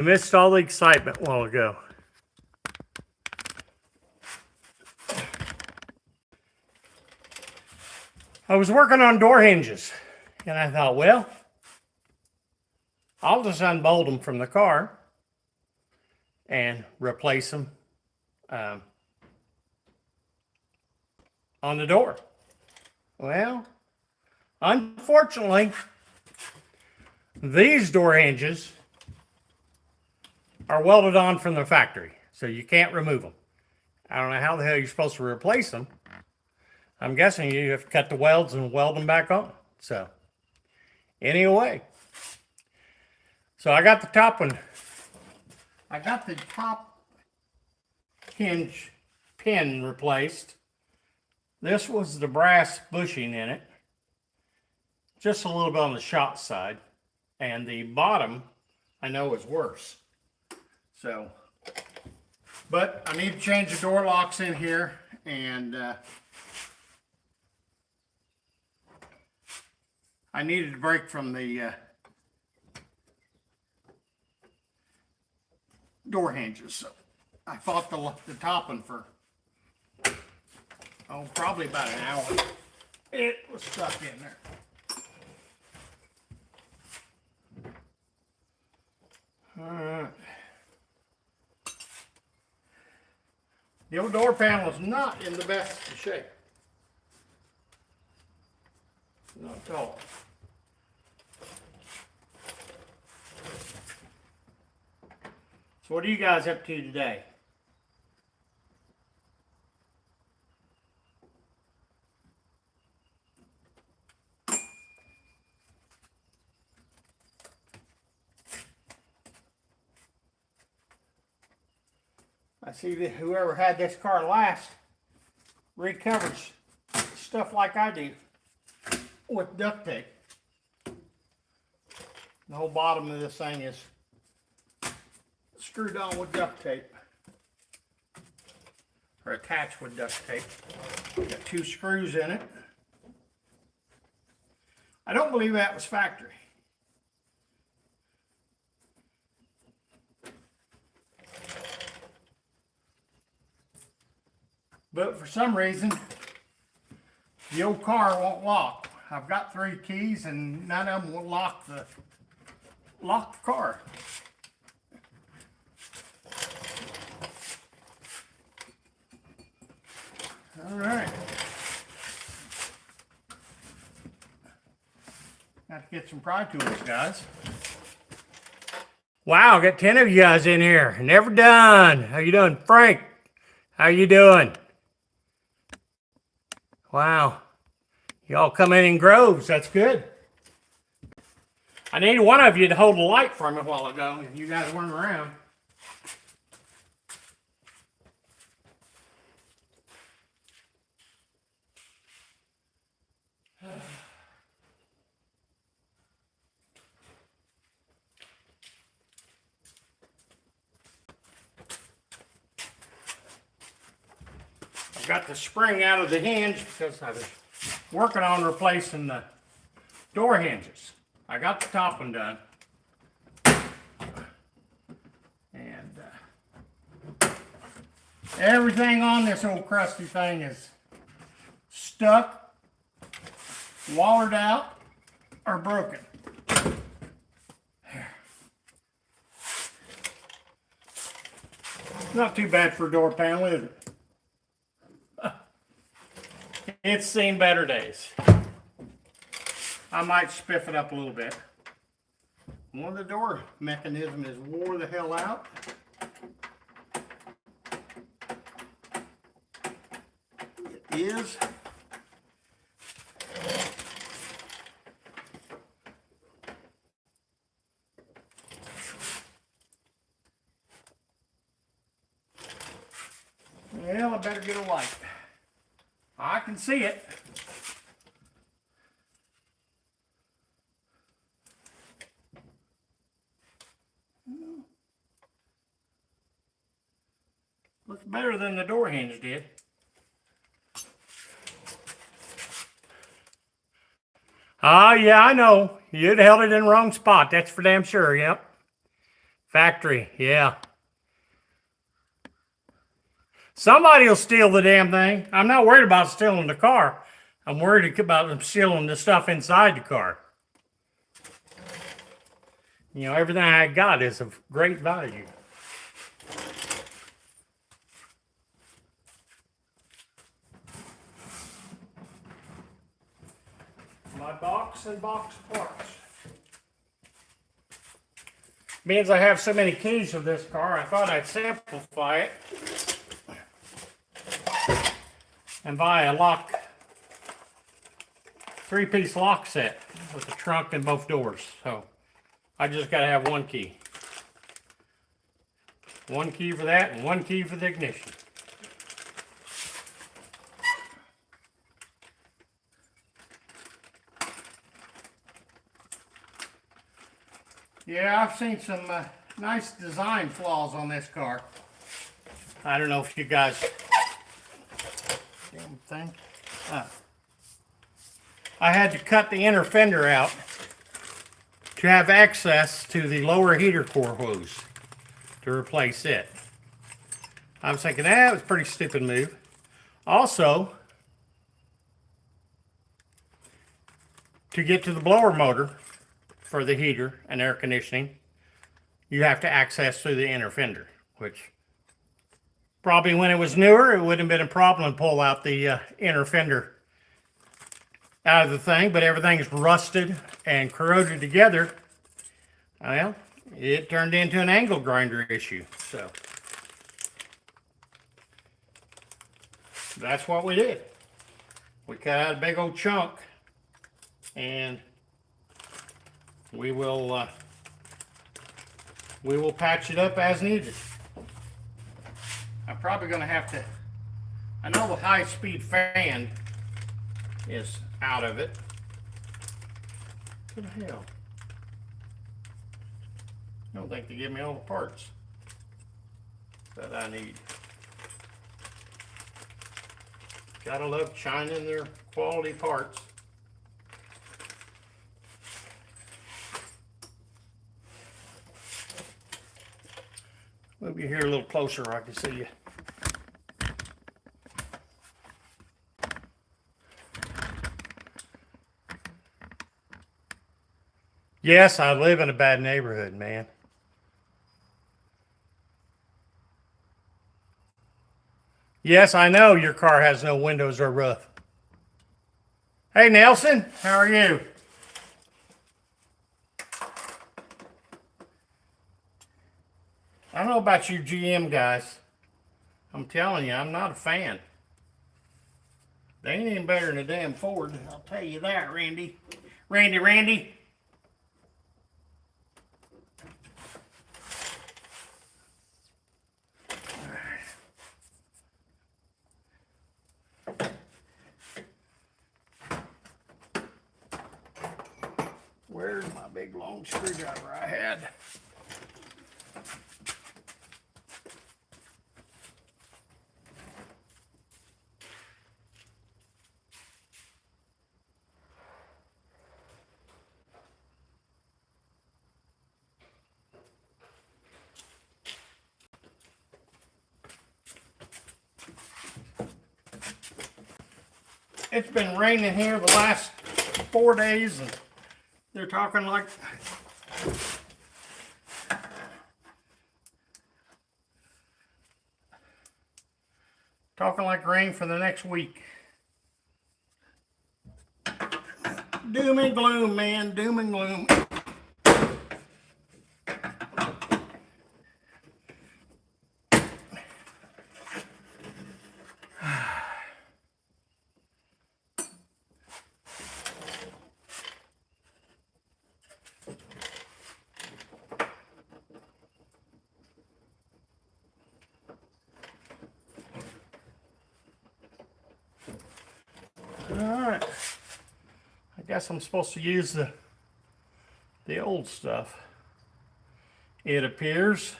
I missed all the excitement a while ago. I was working on door hinges, and I thought, well, I'll just unbolt them from the car and replace them on the door. Well, unfortunately, these door hinges are welded on from the factory, so you can't remove them. I don't know how the hell you're supposed to replace them. I'm guessing you have to cut the welds and weld them back on. So, anyway, so I got the top one. I got the top hinge pin replaced. This was the brass bushing in it, just a little bit on the shot side, and the bottom I know is worse. So, but I need to change the door locks in here, and I needed to break from the door hinges. So I fought the top one for, probably about an hour. It was stuck in there. All right. The old door panel is not in the best of shape. Not at all. So what are you guys up to today? I see that whoever had this car last recovered stuff like I do with duct tape. The whole bottom of this thing is screwed on with duct tape, or attached with duct tape. Got 2 screws in it. I don't believe that was factory. But for some reason, the old car won't lock. I've got 3 keys and none of them will lock the car. All right. Got to get some pry tools, guys. Wow, got 10 of you guys in here. Never done. How you doing, Frank? How you doing? Wow. Y'all come in groves. That's good. I needed one of you to hold the light for me a while ago. You guys weren't around. I've got the spring out of the hinge because I was working on replacing the door hinges. I got the top one done. And everything on this old crusty thing is stuck, wallered out, or broken. Not too bad for a door panel, is it? It's seen better days. I might spiff it up a little bit. One of the door mechanism is wore the hell out. It is. Well, I better get a light. I can see it. Looks better than the door hinge did. Ah, yeah, I know. You'd held it in the wrong spot. That's for damn sure, yep. Factory, yeah. Somebody will steal the damn thing. I'm not worried about stealing the car. I'm worried about them stealing the stuff inside the car. You know, everything I got is of great value. My box and box parts. Means I have so many keys of this car, I thought I'd simplify it and buy a lock, 3-piece lock set with the trunk and both doors. So I just got to have one key. One key for that and one key for the ignition. Yeah, I've seen some nice design flaws on this car. I don't know if you guys... Damn thing. I had to cut the inner fender out to have access to the lower heater core hose to replace it. I was thinking that was a pretty stupid move. Also, to get to the blower motor for the heater and air conditioning, you have to access through the inner fender, which probably when it was newer, it wouldn't have been a problem to pull out the inner fender out of the thing, but everything's rusted and corroded together. Well, it turned into an angle grinder issue. So that's what we did. We cut out a big old chunk, and we will patch it up as needed. I'm probably going to have to, I know the high-speed fan is out of it. What the hell? I don't think they give me all the parts that I need. Gotta love China and their quality parts. Move you here a little closer where I can see you. Yes, I live in a bad neighborhood, man. Yes, I know your car has no windows or roof. Hey, Nelson, how are you? I don't know about you GM guys. I'm telling you, I'm not a fan. They ain't any better than a damn Ford. I'll tell you that, Randy. Randy. Where's my big long screwdriver I had? It's been raining here the last 4 days, and they're talking like rain for the next week. Doom and gloom, man, doom and gloom. Alright, I guess I'm supposed to use the old stuff. It appears.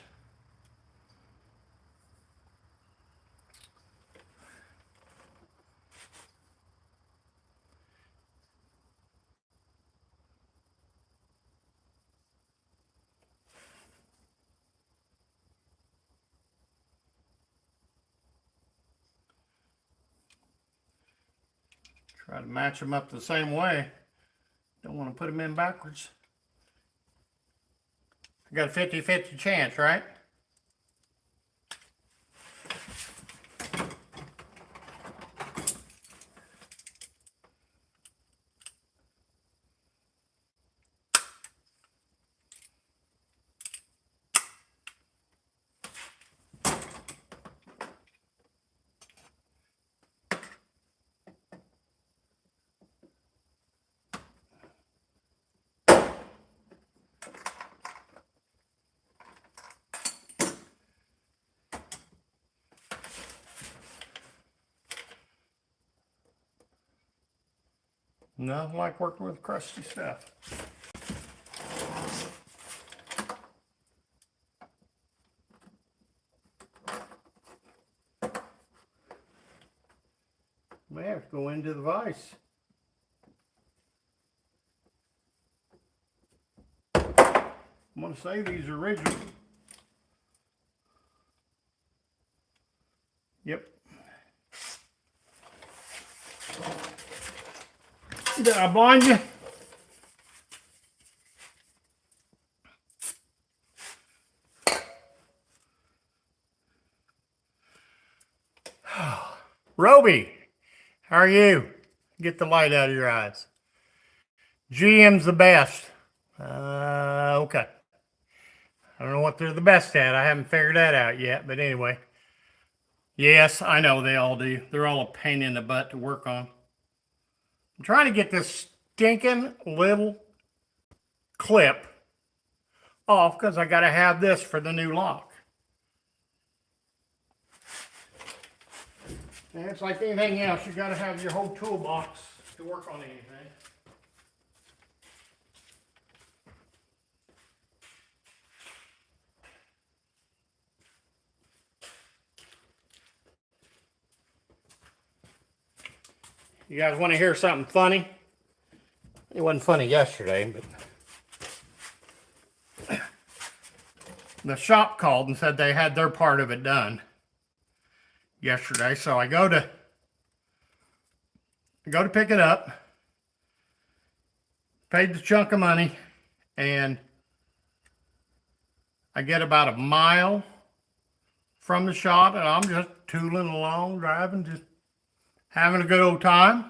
Try to match them up the same way. Don't want to put them in backwards. I got a 50-50 chance, right? Nothing like working with crusty stuff. May have to go into the vise. I'm going to say these are original. Yep. Did I blind you? Roby, how are you? Get the light out of your eyes. GM's the best. Okay. I don't know what they're the best at. I haven't figured that out yet, but anyway. Yes, I know they all do. They're all a pain in the butt to work on. I'm trying to get this stinking little clip off because I got to have this for the new lock. And it's like anything else, you got to have your whole toolbox to work on anything. You guys want to hear something funny? It wasn't funny yesterday, but the shop called and said they had their part of it done yesterday. So I go to pick it up, paid the chunk of money, and I get about a mile from the shop, and I'm just tooling along, driving, just having a good old time.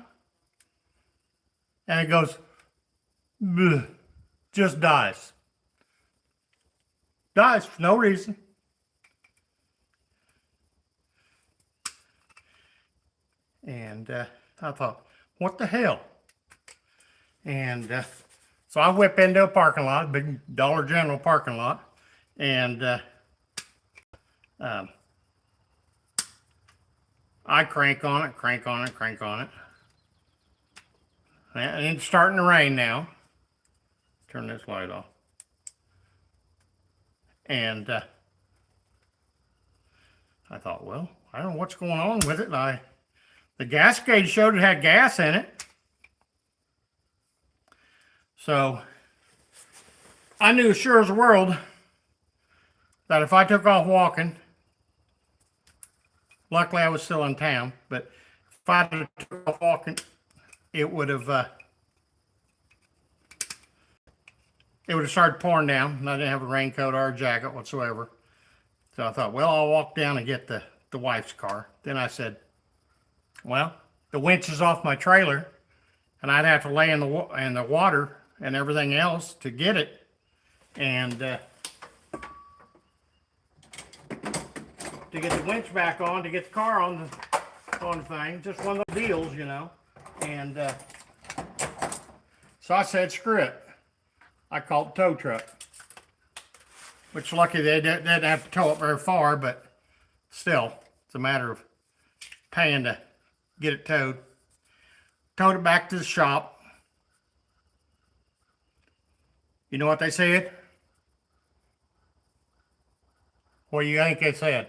And it goes, bleh, just dies. Dies for no reason. And I thought, what the hell? And so I whip into a parking lot, big Dollar General parking lot, and I crank on it. And it's starting to rain now. Turn this light off. And I thought, well, I don't know what's going on with it. The gas gauge showed it had gas in it. So I knew sure as the world that if I took off walking, luckily I was still in town, but if I took off walking, it would have started pouring down, and I didn't have a raincoat or a jacket whatsoever. So I thought, well, I'll walk down and get the wife's car. Then I said, well, the winch is off my trailer, and I'd have to lay in the water and everything else to get it. And to get the winch back on, to get the car on the thing, just one of those deals, you know. And so I said, screw it. I called the tow truck. Which lucky they didn't have to tow it very far, but still, it's a matter of paying to get it towed. Towed it back to the shop. You know what they said? What do you think they said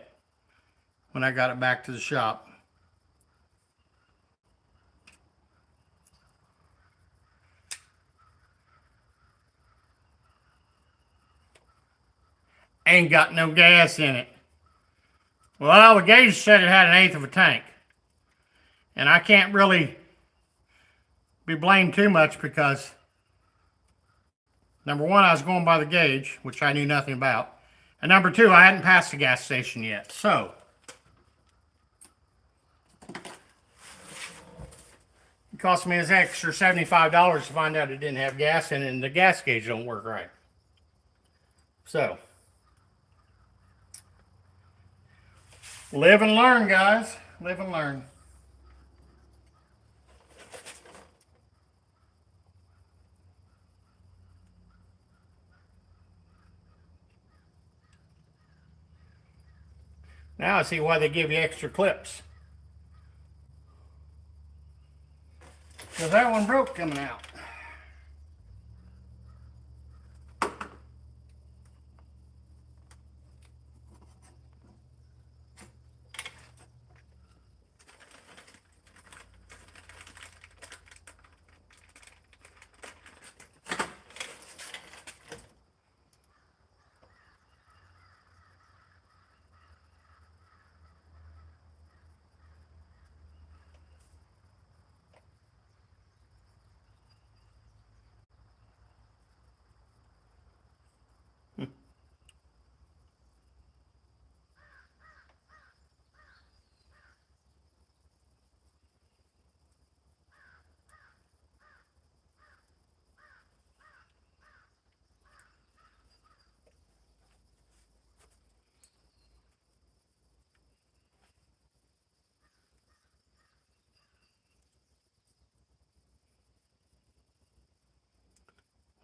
when I got it back to the shop? Ain't got no gas in it. Well, the gauge said it had 1/8 of a tank. And I can't really be blamed too much because, number one, I was going by the gauge, which I knew nothing about. And number two, I hadn't passed the gas station yet. So, it cost me an extra $75 to find out it didn't have gas in it and the gas gauge don't work right. So, live and learn, guys. Live and learn. Now I see why they give you extra clips. Because that one broke coming out.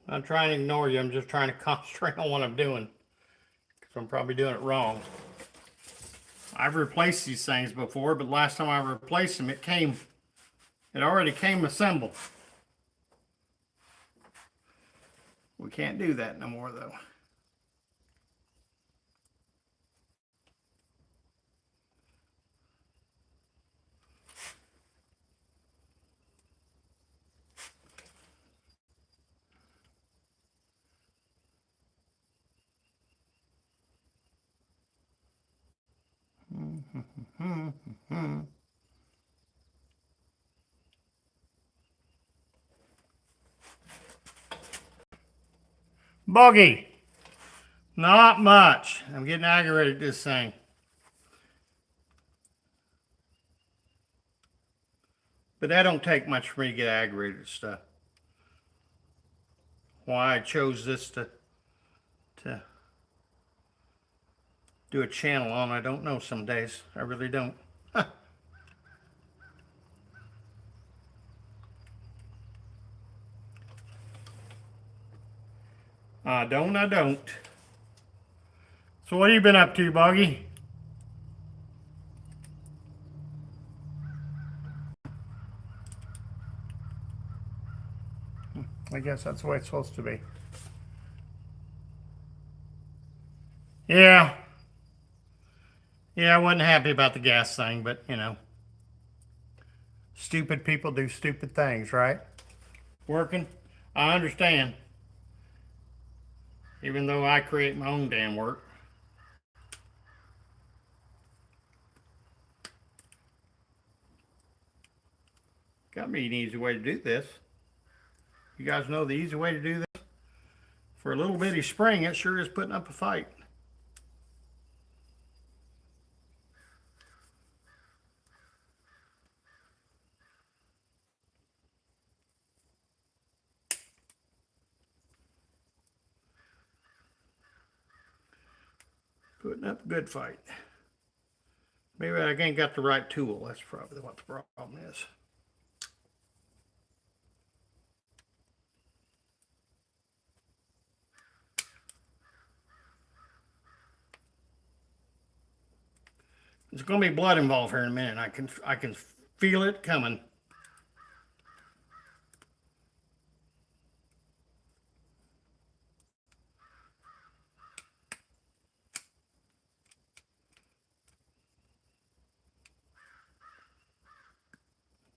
I'm trying to ignore you. I'm just trying to concentrate on what I'm doing. Because I'm probably doing it wrong. I've replaced these things before, but last time I replaced them, it already came assembled. We can't do that no more, though. Bogey. Not much. I'm getting aggravated at this thing. But that don't take much for me to get aggravated at stuff. Why I chose this to do a channel on, I don't know some days. I really don't. I don't. So what have you been up to, Boggy? I guess that's the way it's supposed to be. Yeah. Yeah, I wasn't happy about the gas thing, but, you know. Stupid people do stupid things, right? Working? I understand. Even though I create my own damn work. Got me an easy way to do this. You guys know the easy way to do this? For a little bitty spring, it sure is putting up a fight. Putting up a good fight. Maybe I ain't got the right tool. That's probably what the problem is. There's going to be blood involved here in a minute. I can feel it coming.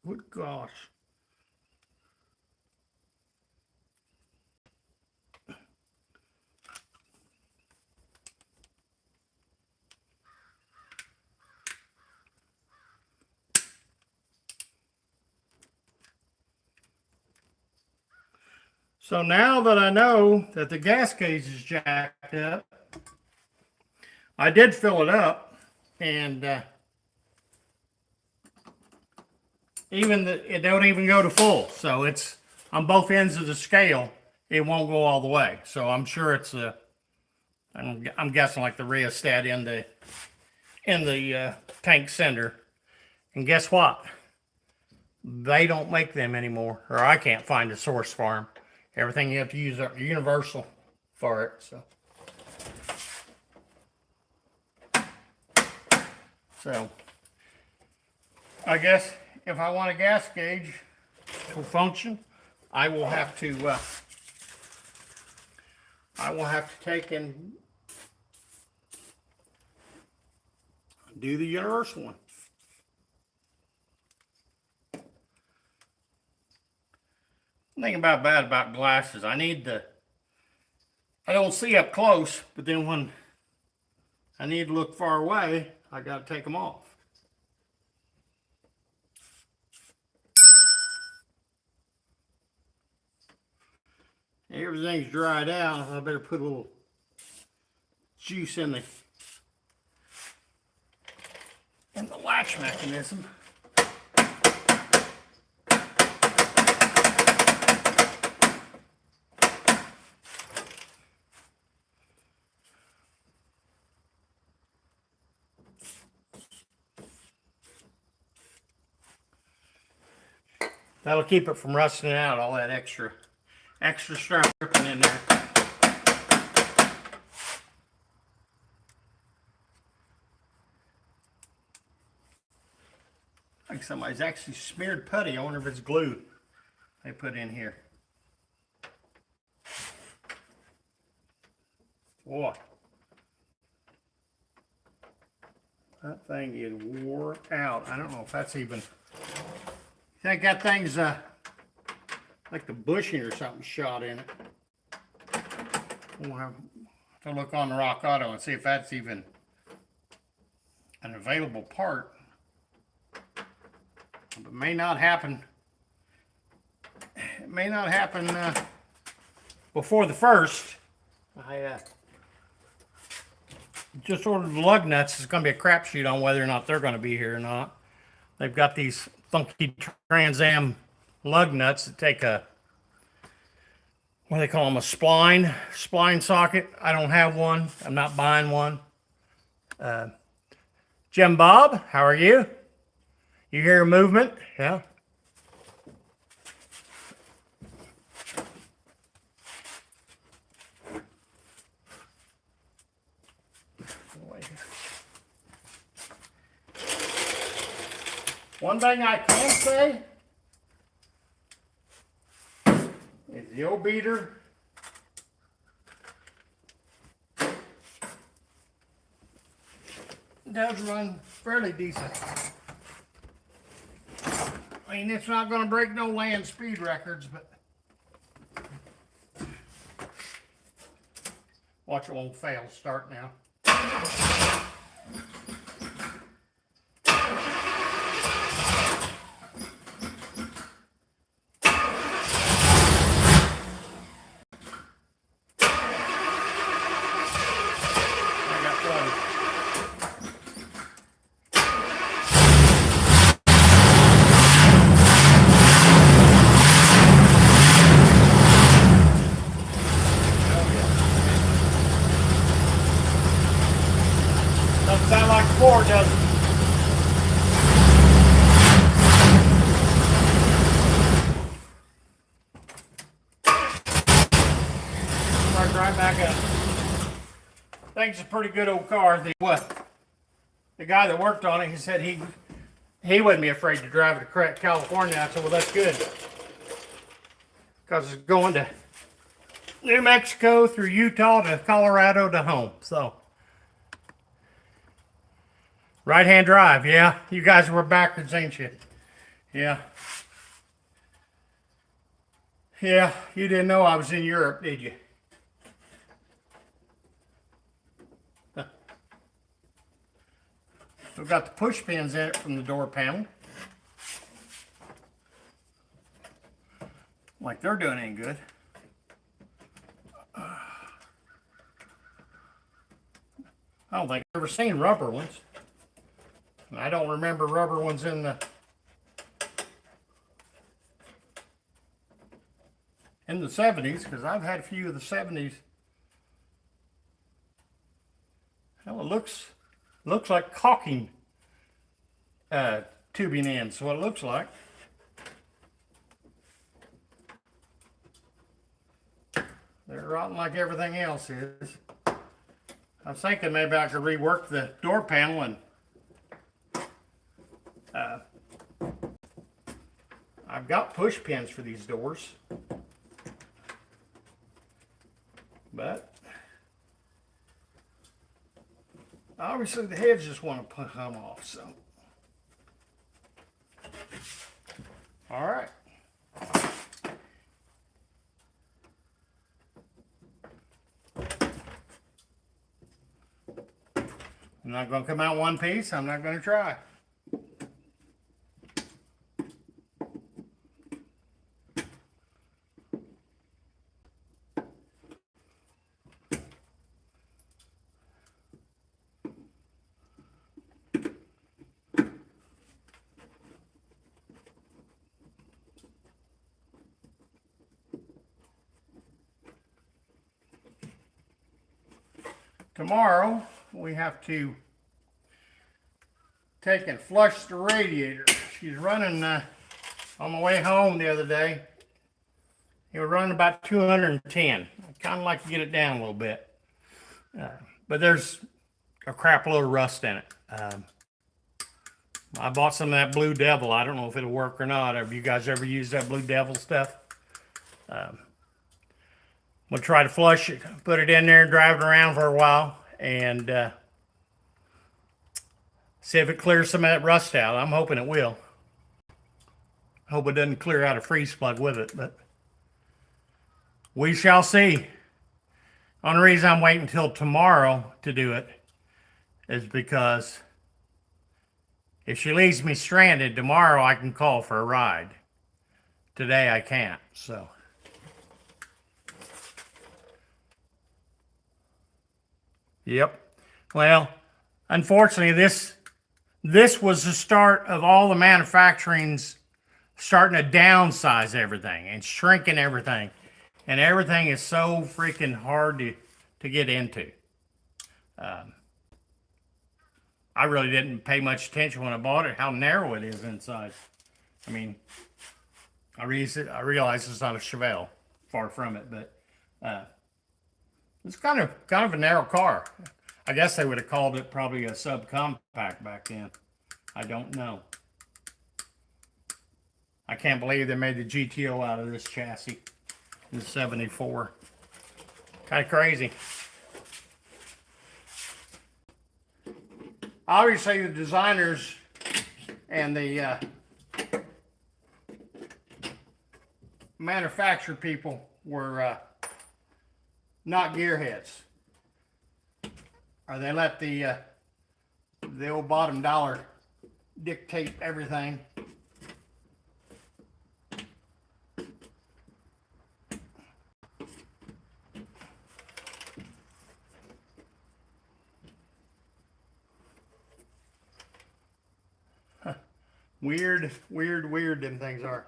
Good gosh. So now that I know that the gas gauge is jacked up, I did fill it up, and it don't even go to full. So it's on both ends of the scale. It won't go all the way. So I'm sure it's I'm guessing like the rheostat in the tank sender. And guess what? They don't make them anymore, or I can't find a source for them. Everything you have to use are universal for it. So I guess if I want a gas gauge to function, I will have to take and do the universal one. The thing bad about glasses, I don't see up close, but then when I need to look far away, I got to take them off. Everything's dried out. I better put a little juice in the latch mechanism. That'll keep it from rusting out, all that extra stuff dripping in there. Like somebody's actually smeared putty. I wonder if it's glue they put in here. Boy, that thing is wore out. I don't know if that's even... I think that thing's like the bushing or something shot in it. We'll have to look on the Rock Auto and see if that's even an available part. It may not happen. It may not happen before the first. I just ordered the lug nuts. It's going to be a crapshoot on whether or not they're going to be here or not. They've got these funky Trans Am lug nuts that take a, what do they call them, a spline socket. I don't have one. I'm not buying one. Jim Bob, how are you? You hear a movement? Yeah. One thing I can say is the old beater does run fairly decent. I mean, it's not going to break no land speed records, but watch, it won't fail. Start now. Doesn't sound like a Ford, does it? Start right back up. I think it's a pretty good old car. The guy that worked on it, he said he wouldn't be afraid to drive it to California. I said, well, that's good, because it's going to New Mexico through Utah to Colorado to home. So right-hand drive, yeah. You guys were backwards, ain't you? Yeah. Yeah, you didn't know I was in Europe, did you? Huh. We've got the push pins in it from the door panel. Like they're doing any good. I don't think I've ever seen rubber ones. And I don't remember rubber ones in the 70s, because I've had a few of the 70s. Well, it looks like caulking tubing ends, what it looks like. They're rotten like everything else is. I was thinking maybe I could rework the door panel and I've got push pins for these doors, but obviously the heads just want to come off, so. All right. I'm not going to come out one piece. I'm not going to try. Tomorrow, we have to take and flush the radiator. She's running, on my way home the other day, it was running about 210. I kind of like to get it down a little bit. But there's a crap load of rust in it. I bought some of that Blue Devil. I don't know if it'll work or not. Have you guys ever used that Blue Devil stuff? We'll try to flush it, put it in there and drive it around for a while and see if it clears some of that rust out. I'm hoping it will. Hope it doesn't clear out a freeze plug with it, but we shall see. Only reason I'm waiting until tomorrow to do it is because if she leaves me stranded tomorrow, I can call for a ride. Today I can't, so. Yep. Well, unfortunately, this was the start of all the manufacturings starting to downsize everything and shrinking everything. And everything is so freaking hard to get into. I really didn't pay much attention when I bought it, how narrow it is inside. I mean, I realize it's not a Chevelle, far from it, but it's kind of a narrow car. I guess they would have called it probably a subcompact back then. I don't know. I can't believe they made the GTO out of this chassis in '74. Kind of crazy. Obviously, the designers and the manufacturer people were not gearheads, or they let the old bottom dollar dictate everything. Weird them things are.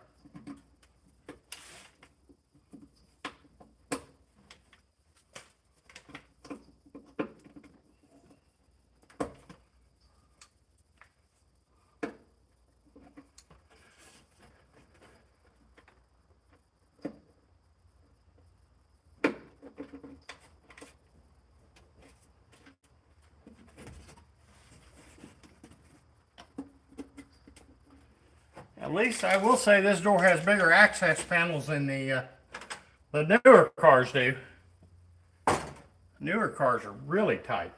At least I will say this door has bigger access panels than the newer cars do. Newer cars are really tight.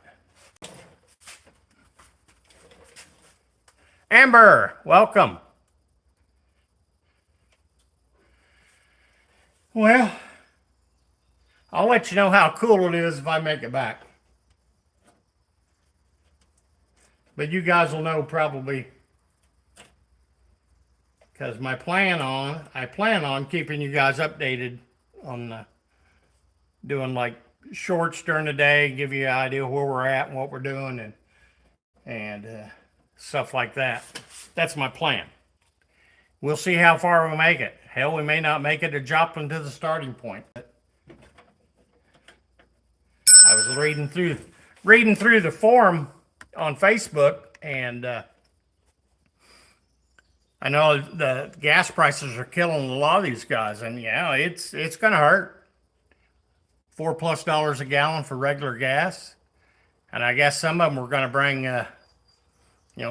Amber, welcome. Well, I'll let you know how cool it is if I make it back. But you guys will know probably, because I plan on keeping you guys updated on doing like shorts during the day, give you an idea where we're at and what we're doing, and stuff like that. That's my plan. We'll see how far we make it. Hell, we may not make it to Joplin to the starting point. I was reading through the forum on Facebook, and I know the gas prices are killing a lot of these guys, and yeah, it's going to hurt. $4+ a gallon for regular gas, and I guess some of them were going to bring,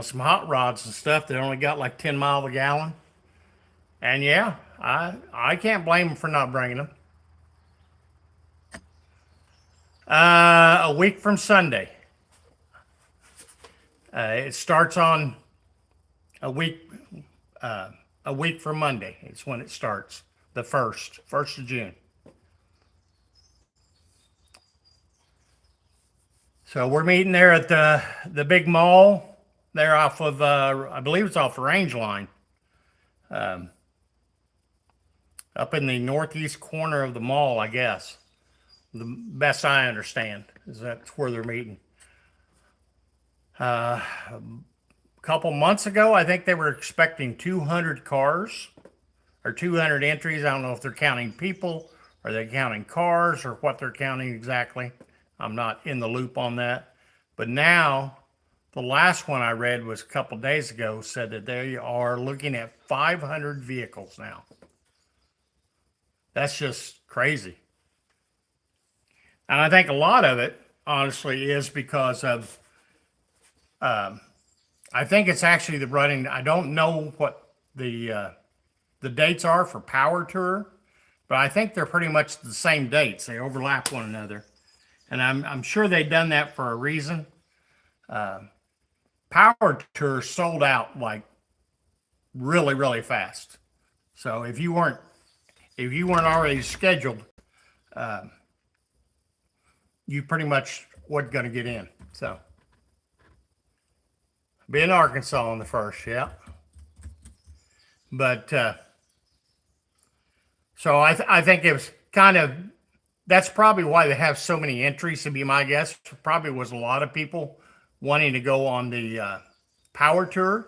some hot rods and stuff that only got like 10 miles a gallon. And yeah, I can't blame them for not bringing them. A week from Sunday. It starts on a week from Monday. It's when it starts. The 1st of June. So we're meeting there at the big mall there off of, I believe it's off the Range Line. Up in the northeast corner of the mall, I guess. The best I understand is that's where they're meeting. A couple months ago, I think they were expecting 200 cars or 200 entries. I don't know if they're counting people or they're counting cars or what they're counting exactly. I'm not in the loop on that. But now, the last one I read was a couple days ago, said that they are looking at 500 vehicles now. That's just crazy. And I think a lot of it, honestly, is because of, I think it's actually the running. I don't know what the dates are for Power Tour, but I think they're pretty much the same dates. They overlap one another. And I'm sure they've done that for a reason. Power Tour sold out like really, really fast. So if you weren't already scheduled, you pretty much wasn't going to get in. So be in Arkansas on the 1st, yeah. But so I think it was kind of, that's probably why they have so many entries, to be my guess. Probably was a lot of people wanting to go on the Power Tour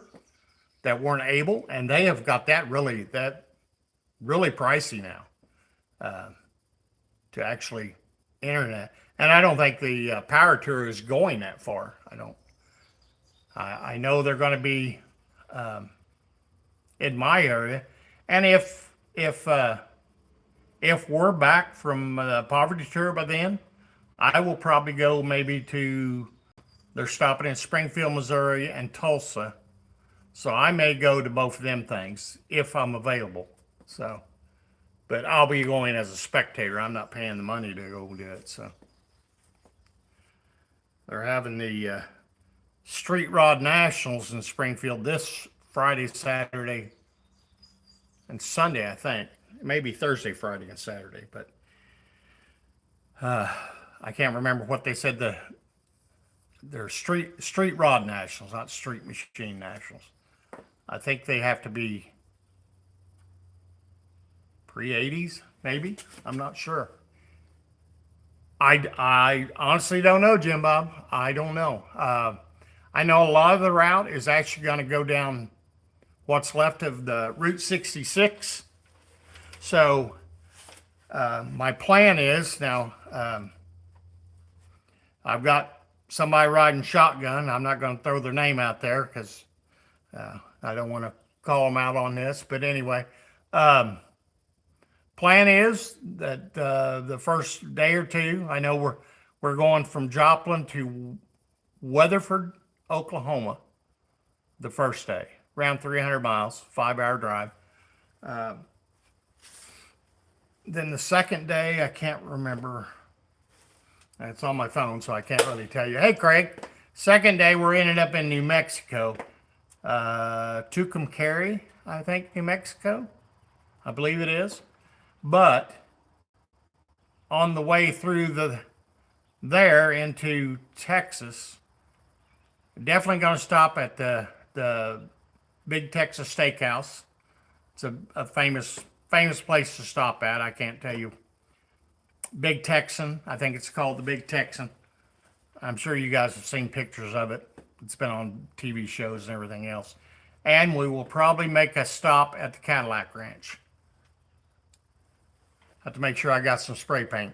that weren't able, and they have got that really pricey now to actually enter that. And I don't think the Power Tour is going that far. I know they're going to be in my area, and if we're back from the Poverty Tour by then, I will probably go maybe to. They're stopping in Springfield, Missouri, and Tulsa, so I may go to both of them things if I'm available. So, but I'll be going as a spectator. I'm not paying the money to go do it. So they're having the Street Rod Nationals in Springfield this Friday, Saturday, and Sunday, I think. Maybe Thursday, Friday, and Saturday, but I can't remember what they said. They're street rod nationals, not street machine nationals. I think they have to be pre-80s, maybe. I'm not sure. I honestly don't know, Jim Bob. I don't know. I know a lot of the route is actually going to go down what's left of the Route 66. So my plan is now, I've got somebody riding shotgun. I'm not going to throw their name out there because I don't want to call them out on this. But anyway, plan is that the first day or two, I know we're going from Joplin to Weatherford, Oklahoma, the first day, around 300 miles, 5-hour drive. Then the second day, I can't remember. It's on my phone, so I can't really tell you. Hey, Craig. Second day, we're ended up in New Mexico. Tucumcari, I think, New Mexico. I believe it is. But on the way through there into Texas, definitely going to stop at the Big Texas Steakhouse. It's a famous place to stop at. I can't tell you Big Texan. I think it's called the Big Texan. I'm sure you guys have seen pictures of it. It's been on TV shows and everything else. And we will probably make a stop at the Cadillac Ranch. Have to make sure I got some spray paint.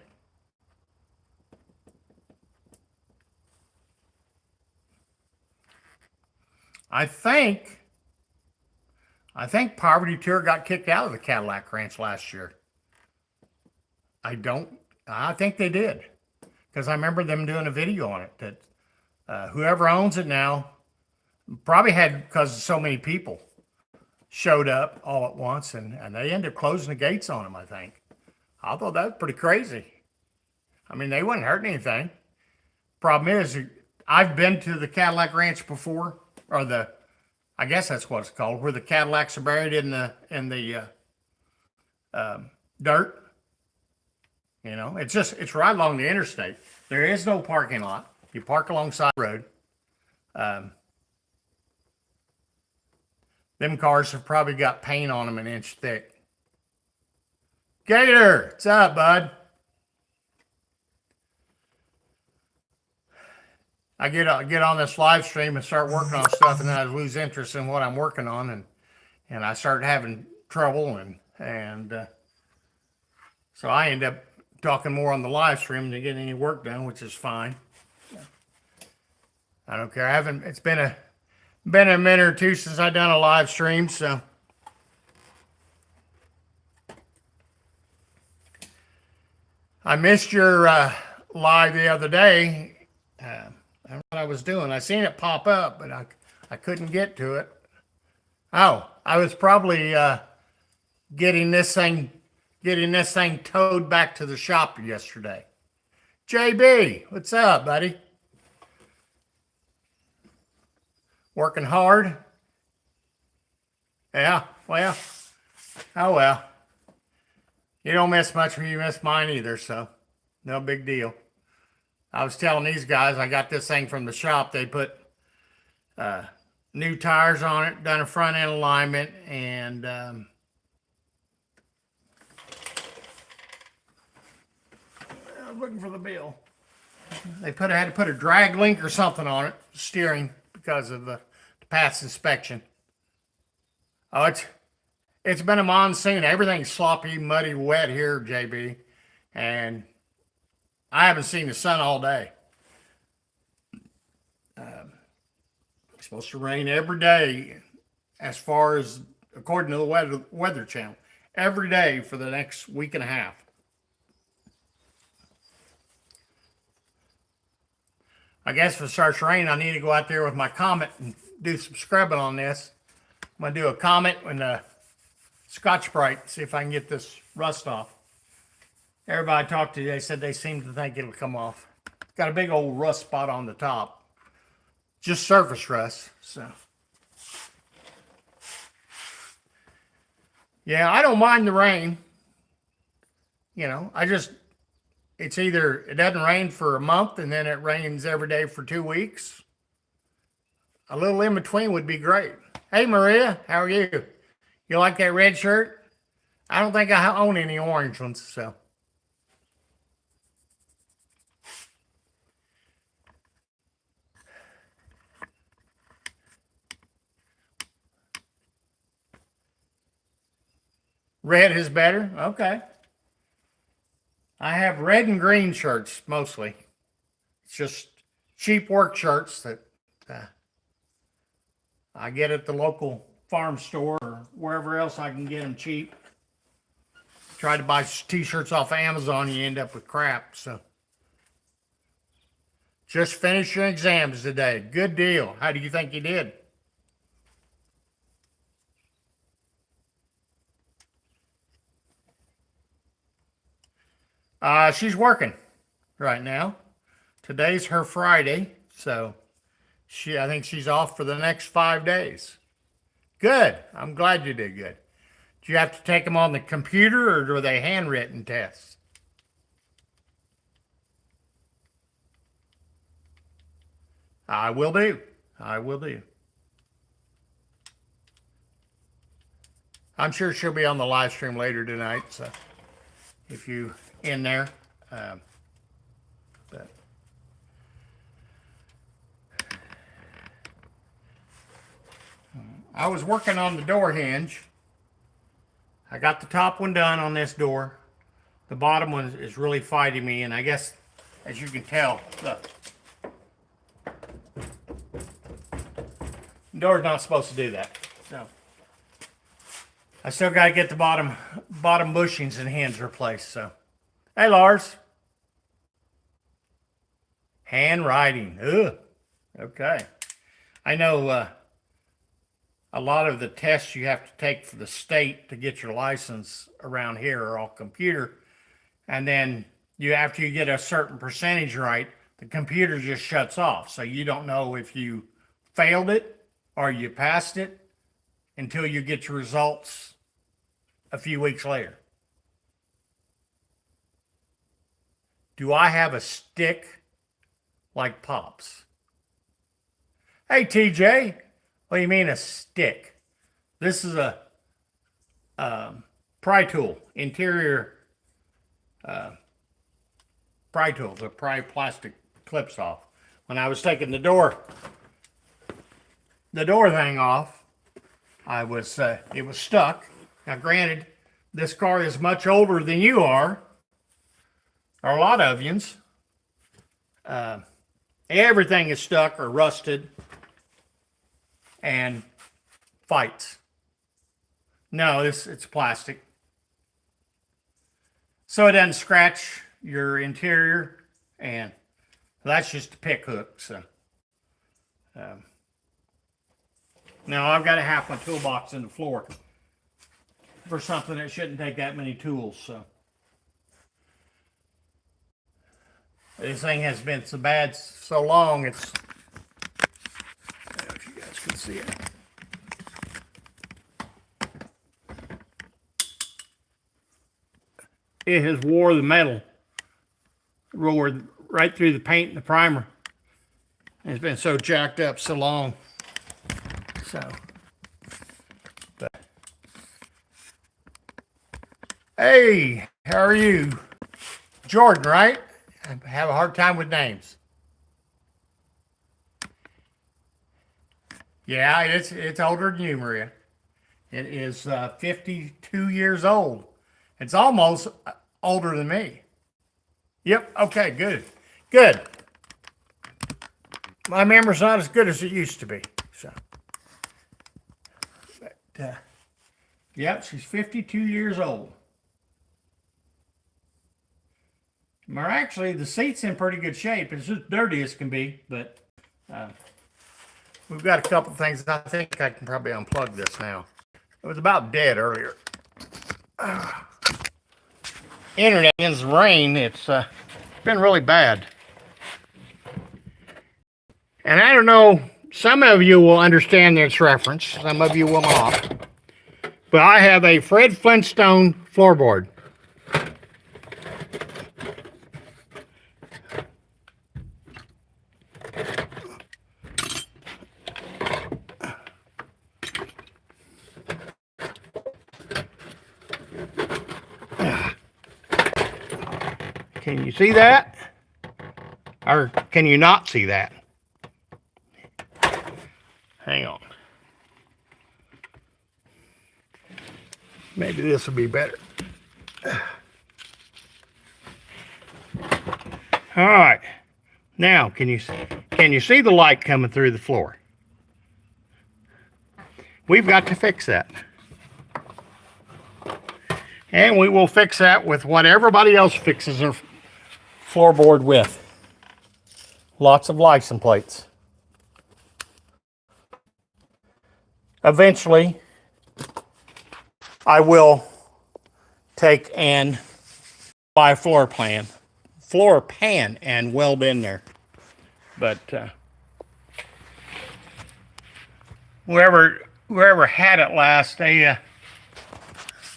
I think Poverty Tour got kicked out of the Cadillac Ranch last year. I think they did. Because I remember them doing a video on it that whoever owns it now probably had, because so many people showed up all at once, and they ended up closing the gates on them, I think. I thought that was pretty crazy. I mean, they wouldn't hurt anything. Problem is, I've been to the Cadillac Ranch before, or I guess that's what it's called, where the Cadillacs are buried in the dirt. You know, it's right along the interstate. There is no parking lot. You park alongside the road. Them cars have probably got paint on them an inch thick. Gator, what's up, bud? I get on this live stream and start working on stuff, and then I lose interest in what I'm working on, and I start having trouble, and so I end up talking more on the live stream than getting any work done, which is fine. I don't care. It's been a minute or two since I've done a live stream, so I missed your live the other day. I don't know what I was doing. I seen it pop up, but I couldn't get to it. Oh, I was probably getting this thing towed back to the shop yesterday. JB, what's up, buddy? Working hard? Yeah, well, oh well. You don't miss much when you miss mine either, so no big deal. I was telling these guys I got this thing from the shop. They put new tires on it, done a front end alignment, and I'm looking for the bill. They had to put a drag link or something on it, steering, because of the past inspection. Oh, it's been a monsoon. Everything's sloppy, muddy, wet here, JB, and I haven't seen the sun all day. It's supposed to rain every day, as far as according to the Weather Channel, every day for the next week and a half. I guess if it starts raining, I need to go out there with my Comet and do some scrubbing on this. I'm going to do a Comet and a Scotch-Brite, see if I can get this rust off. Everybody I talked to, they said they seem to think it'll come off. Got a big old rust spot on the top. Just surface rust, so. Yeah, I don't mind the rain. You know, it's either it doesn't rain for a month and then it rains every day for 2 weeks. A little in between would be great. Hey, Maria, how are you? You like that red shirt? I don't think I own any orange ones, so. Red is better? Okay. I have red and green shirts mostly. It's just cheap work shirts that I get at the local farm store or wherever else I can get them cheap. Try to buy t-shirts off Amazon, you end up with crap. So, just finished your exams today. Good deal. How do you think you did? She's working right now. Today's her Friday, so I think she's off for the next 5 days. Good. I'm glad you did good. Do you have to take them on the computer, or are they handwritten tests? I will do. I will do. I'm sure she'll be on the live stream later tonight, so if you in there, But I was working on the door hinge. I got the top one done on this door. The bottom one is really fighting me, and I guess, as you can tell, look. The door's not supposed to do that. So I still got to get the bottom bushings and hinge replaced. So, hey, Lars. Handwriting. Ugh. Okay. I know a lot of the tests you have to take for the state to get your license around here are all computer. And then after you get a certain percentage right, the computer just shuts off. So you don't know if you failed it or you passed it until you get your results a few weeks later. Do I have a stick like Pops? Hey, TJ, what do you mean a stick? This is a pry tool, interior pry tool to pry plastic clips off. When I was taking the door thing off, it was stuck. Now, granted, this car is much older than you are, or a lot of yous. Everything is stuck or rusted and fights. No, it's plastic. So it doesn't scratch your interior, and that's just a pick hook. So now I've got to half my toolbox in the floor for something that shouldn't take that many tools. So this thing has been so bad so long, I don't know if you guys can see it. It has wore the metal, roared right through the paint and the primer. It's been so jacked up so long. So, hey, how are you? Jordan, right? I have a hard time with names. Yeah, it's older than you, Maria. It is 52 years old. It's almost older than me. Yep. Okay. Good. Good. My memory's not as good as it used to be. So, but yep, she's 52 years old. Actually, the seat's in pretty good shape. It's just dirty as can be, but we've got a couple things. I think I can probably unplug this now. It was about dead earlier. Internet in the rain, it's been really bad. And I don't know, some of you will understand this reference, some of you will not. But I have a Fred Flintstone floorboard. Can you see that? Or can you not see that? Hang on. Maybe this will be better. All right. Now, can you see the light coming through the floor? We've got to fix that. And we will fix that with what everybody else fixes their floorboard with. Lots of license plates. Eventually, I will take and buy a floor pan and weld in there. But whoever had it last, they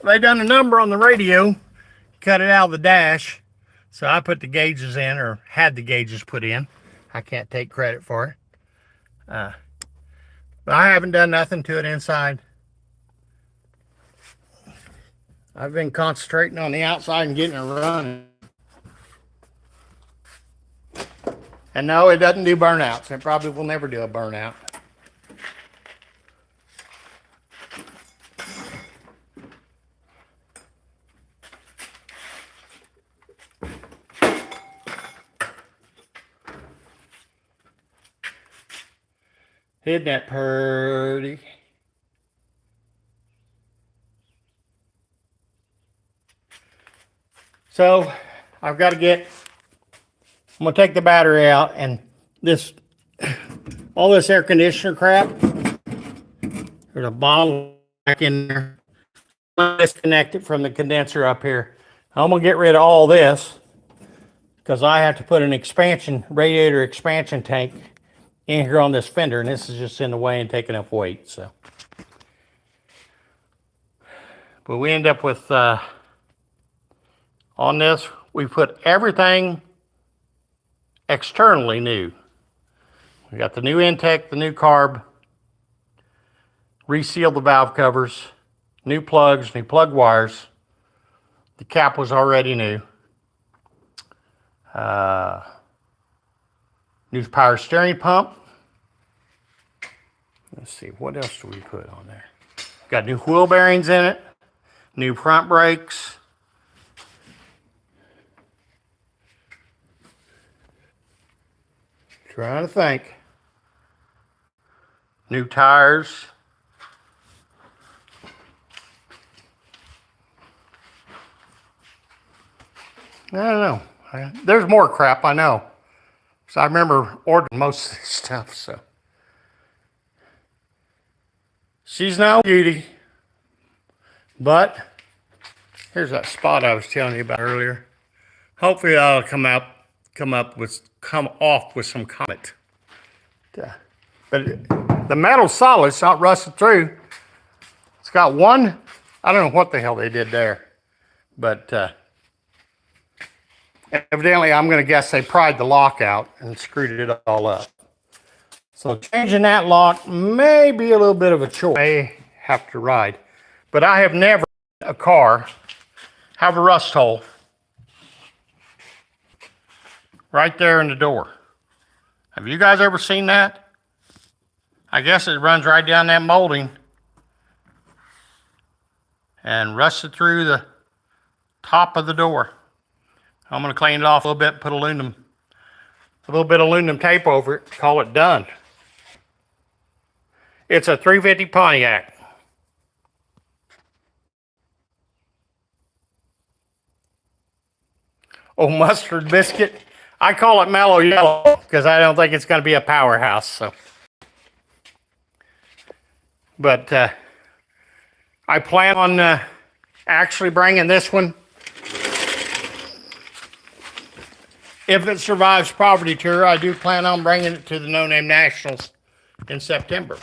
done a number on the radio, cut it out of the dash. So I put the gauges in, or had the gauges put in. I can't take credit for it. But I haven't done nothing to it inside. I've been concentrating on the outside and getting it running. And no, it doesn't do burnouts. It probably will never do a burnout. Isn't that pretty? So I've got to get, I'm going to take the battery out, and this, all this air conditioner crap, there's a bottle back in there. Disconnect it from the condenser up here. I'm going to get rid of all this because I have to put an radiator expansion tank in here on this fender, and this is just in the way and taking up weight. So, but we end up with on this, we put everything externally new. We got the new intake, the new carb, resealed the valve covers, new plugs, new plug wires. The cap was already new. New power steering pump. Let's see, what else do we put on there? Got new wheel bearings in it, new front brakes. Trying to think. New tires. I don't know. There's more crap, I know. So I remember ordering most of this stuff, so. She's no beauty. But here's that spot I was telling you about earlier. Hopefully that'll come off with some Comet. But the metal's solid, it's not rusted through. It's got one, I don't know what the hell they did there. But evidently, I'm going to guess they pried the lock out and screwed it all up. So changing that lock may be a little bit of a chore. May have to ride. But I have never had a car have a rust hole right there in the door. Have you guys ever seen that? I guess it runs right down that molding and rusted through the top of the door. I'm going to clean it off a little bit, put a little bit of aluminum tape over it, call it done. It's a 350 Pontiac. Oh, mustard biscuit. I call it mellow yellow because I don't think it's going to be a powerhouse. So, but I plan on actually bringing this one, if it survives Poverty Tour. I do plan on bringing it to the No Name Nationals in September.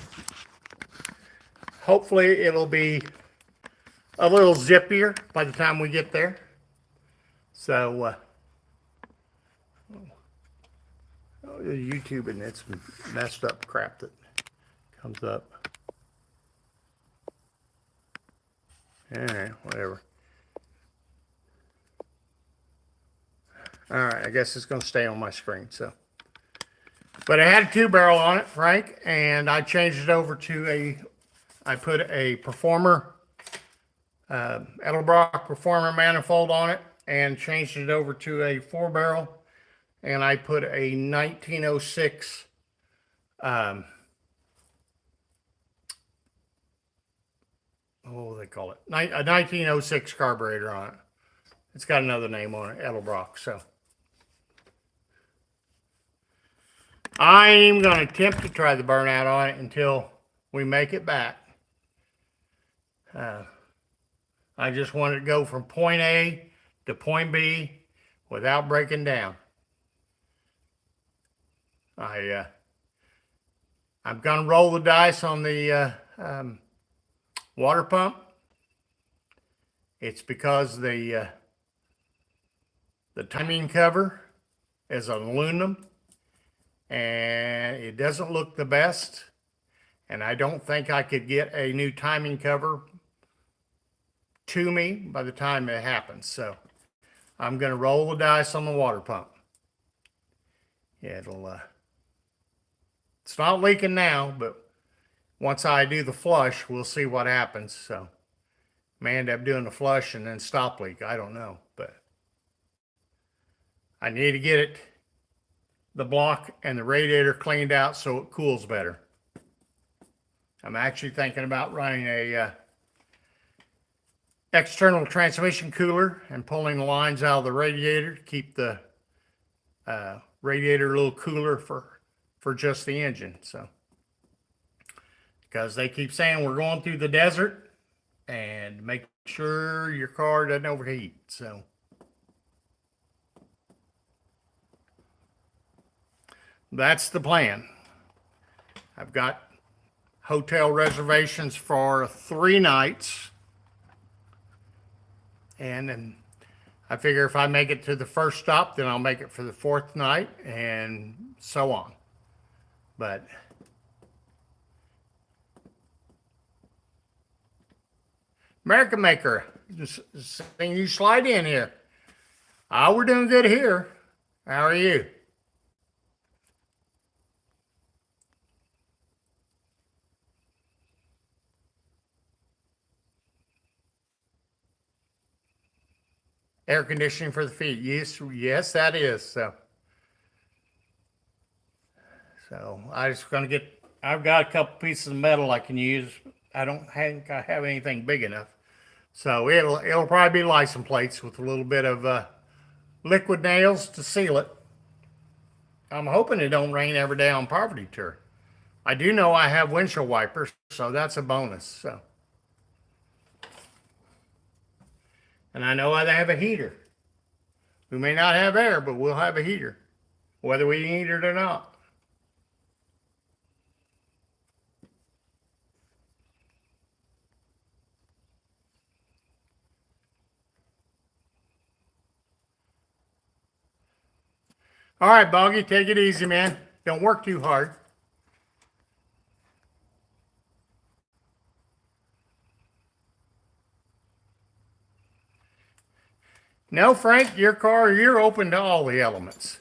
Hopefully it'll be a little zippier by the time we get there. So, YouTube and it's messed up crap that comes up. Whatever. All right, I guess it's going to stay on my screen. So, but I had a 2-barrel on it, Frank, and I changed it over to I put a Performer, Edelbrock Performer manifold on it, and changed it over to a 4-barrel, and I put a 1906 what do they call it? A 1906 carburetor on it. It's got another name on it, Edelbrock. So I ain't even going to attempt to try the burnout on it until we make it back. I just want it to go from point A to point B without breaking down. I'm going to roll the dice on the water pump. It's because the timing cover is aluminum and it doesn't look the best, and I don't think I could get a new timing cover to me by the time it happens. So I'm going to roll the dice on the water pump. It'll, it's not leaking now, but once I do the flush, we'll see what happens. So, may end up doing the flush and then stop leak. I don't know, but I need to get it, the block and the radiator cleaned out so it cools better. I'm actually thinking about running a external transmission cooler and pulling the lines out of the radiator to keep the radiator a little cooler for just the engine. So, because they keep saying we're going through the desert and make sure your car doesn't overheat. So, that's the plan. I've got hotel reservations for 3 nights. And then I figure if I make it to the first stop, then I'll make it for the 4th night and so on. But American Maker, saying you slide in here. We're doing good here. How are you? Air conditioning for the feet. Yes, that is. So I just gonna get. I've got a couple pieces of metal I can use. I don't think I have anything big enough. So it'll probably be license plates with a little bit of liquid nails to seal it. I'm hoping it don't rain every day on Poverty Tour. I do know I have windshield wipers, so that's a bonus. So, and I know I have a heater. We may not have air, but we'll have a heater, whether we need it or not. All right, Boggy, take it easy, man. Don't work too hard. No, Frank, your car, you're open to all the elements.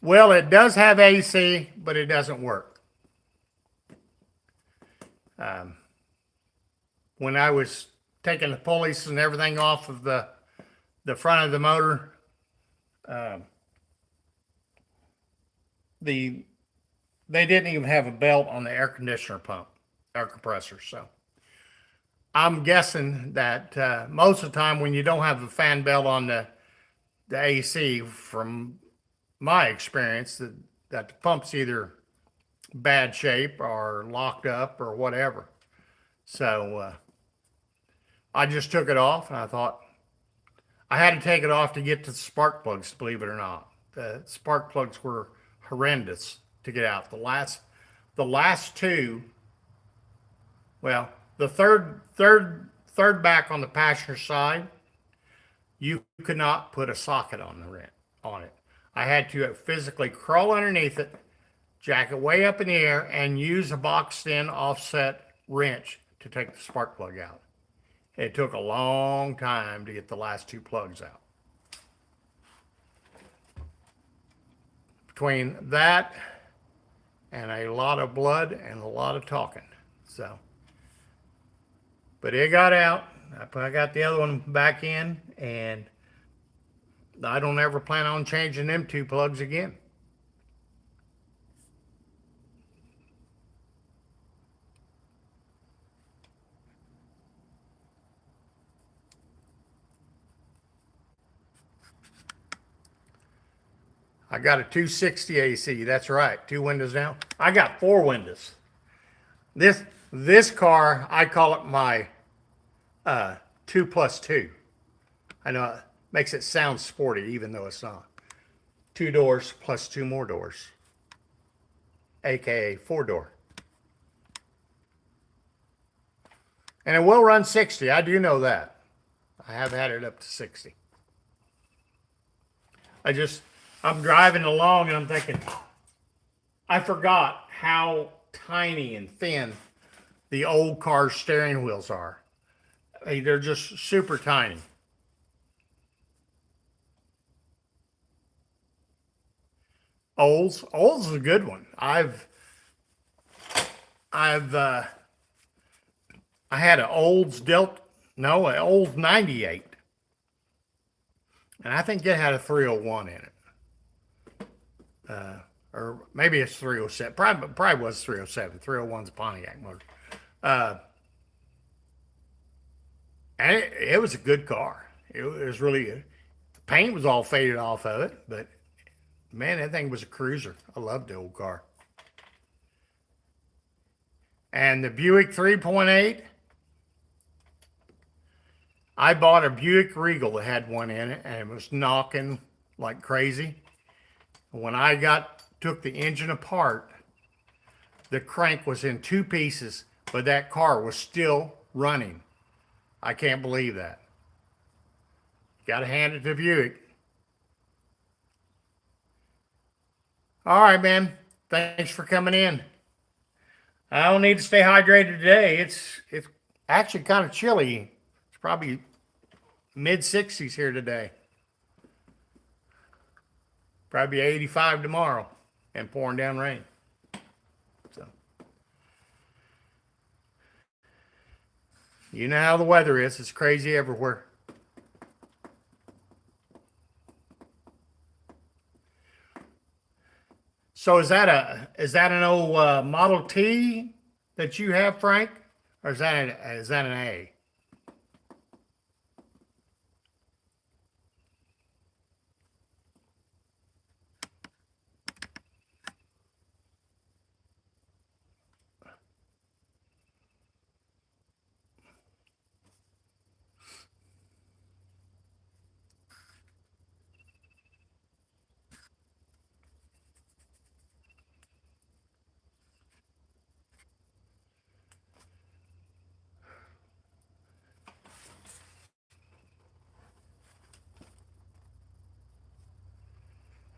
Well, it does have AC, but it doesn't work. When I was taking the pulleys and everything off of the front of the motor, they didn't even have a belt on the air conditioner pump, air compressor. So I'm guessing that most of the time when you don't have a fan belt on the AC, from my experience, that the pump's either bad shape or locked up or whatever. So I just took it off, and I thought I had to take it off to get to the spark plugs, believe it or not. The spark plugs were horrendous to get out. The last two, well, the third back on the passenger side, you could not put a socket on it. I had to physically crawl underneath it, jack it way up in the air, and use a boxed in offset wrench to take the spark plug out. It took a long time to get the last 2 plugs out. Between that and a lot of blood and a lot of talking. So, but it got out. I got the other one back in, and I don't ever plan on changing them 2 plugs again. I got a 260 AC. That's right. 2 windows down. I got 4 windows. This car, I call it my 2+2. I know it makes it sound sporty, even though it's not. 2 doors plus 2 more doors, aka 4-door. And it will run 60. I do know that. I have had it up to 60. I'm driving along and I'm thinking, I forgot how tiny and thin the old car steering wheels are. They're just super tiny. Olds is a good one. I had an Olds an Olds 98. And I think it had a 301 in it. Or maybe it's 307. Probably was 307. 301's a Pontiac motor. And it was a good car. It was really good. The paint was all faded off of it, but man, that thing was a cruiser. I loved the old car. And the Buick 3.8, I bought a Buick Regal that had one in it, and it was knocking like crazy. When I took the engine apart, the crank was in two pieces, but that car was still running. I can't believe that. Got to hand it to Buick. All right, man. Thanks for coming in. I don't need to stay hydrated today. It's actually kind of chilly. It's probably mid 60s here today. Probably 85 tomorrow and pouring down rain. So, you know how the weather is. It's crazy everywhere. So is that an old Model T that you have, Frank, or is that an A?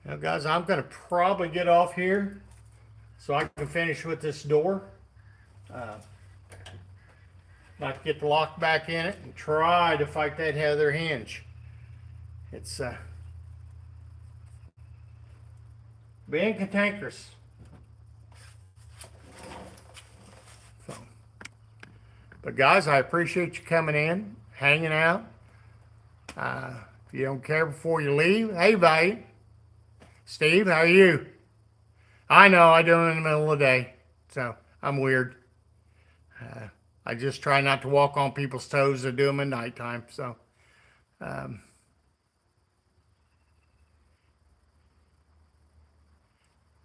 Now, guys, I'm going to probably get off here so I can finish with this door. Not to get the lock back in it and try to fight that other hinge. It's being cantankerous. So, but guys, I appreciate you coming in, hanging out. If you don't care before you leave, hey, buddy. Steve, how are you? I know I do it in the middle of the day, so I'm weird. I just try not to walk on people's toes or do them at nighttime. So,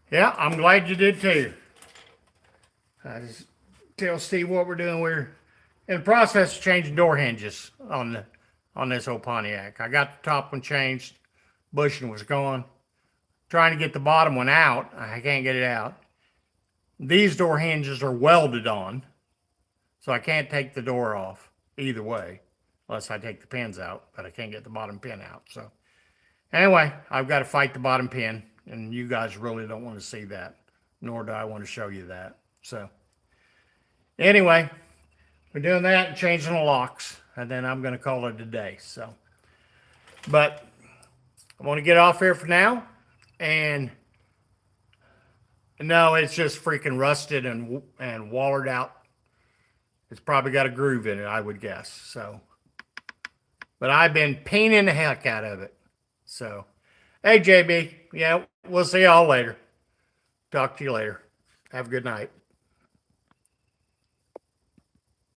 yeah, I'm glad you did too. I just tell Steve what we're doing. We're in the process of changing door hinges on this old Pontiac. I got the top one changed. Bushing was gone. Trying to get the bottom one out. I can't get it out. These door hinges are welded on, so I can't take the door off either way, unless I take the pins out, but I can't get the bottom pin out. So anyway, I've got to fight the bottom pin, and you guys really don't want to see that, nor do I want to show you that. So anyway, we're doing that and changing the locks, and then I'm going to call it a day. So, but I want to get off here for now. And no, it's just freaking rusted and wallered out. It's probably got a groove in it, I would guess. So, but I've been painting the heck out of it. So, hey, JB, yeah, we'll see y'all later. Talk to you later. Have a good night.